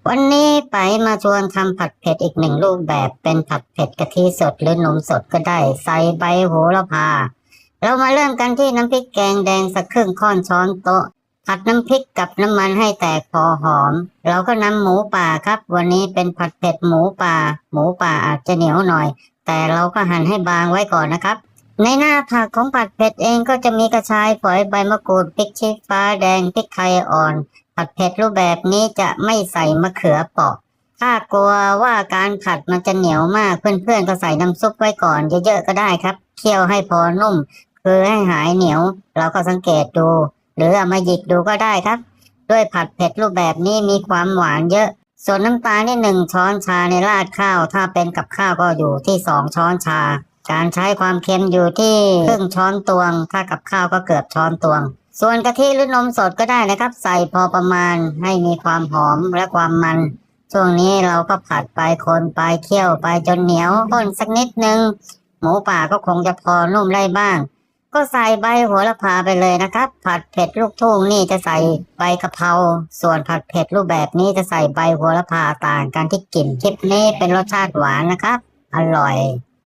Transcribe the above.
วันนี้ไปมาชวนทำผัดเผ็ดอีกหนึ่งรูปแบบเป็นผัดเผ็ดกะทิสดหรือนมสดก็ได้ใส่ใบโหระพาเรามาเริ่มกันที่น้ำพริกแกงแดงสักครึ่งช้อนช้อนโต๊ะผัดน้ำพริกกับน้ำมันให้แตกพอหอมเราก็นำหมูป่าครับวันนี้เป็นผัดเผ็ดหมูป่าอาจจะเหนียวหน่อยแต่เราก็หั่นให้บางไว้ก่อนนะครับในหน้าผักของผัดเผ็ดเองก็จะมีกระชายฝอยใบมะกรูดพริกชี้ฟ้าแดงพริกไทยอ่อนผัดเผ็ดรูปแบบนี้จะไม่ใส่มะเขือเปราะถ้ากลัวว่าการผัดมันจะเหนียวมากเพื่อนๆก็ใส่น้ำซุปไว้ก่อนเยอะๆก็ได้ครับเคี่ยวให้พอนุ่มคือให้หายเหนียวเราก็สังเกตดูหรือเอามาหยิกดูก็ได้ครับด้วยผัดเผ็ดรูปแบบนี้มีความหวานเยอะส่วนน้ำตาลนี่1 ช้อนชาในราดข้าวถ้าเป็นกับข้าวก็อยู่ที่2 ช้อนชาการใช้ความเค็มอยู่ที่ครึ่ง ช้อนตวงถ้ากับข้าวก็เกือบช้อนตวงส่วนกะทิหรือนมสดก็ได้นะครับใส่พอประมาณให้มีความหอมและความมันช่วงนี้เราก็ผัดไปคนไปเคี่ยวไปจนเหนียวข้นสักนิดนึงหมูป่าก็คงจะพอนุ่มได้บ้างก็ใส่ใบโหระพาไปเลยนะครับผัดเผ็ดลูกทุ่งนี่จะใส่ใบกะเพราส่วนผัดเผ็ดรูปแบบนี้จะใส่ใบโหระพาต่างกันที่กลิ่นคลิปนี้เป็นรสชาติหวานนะครับอร่อย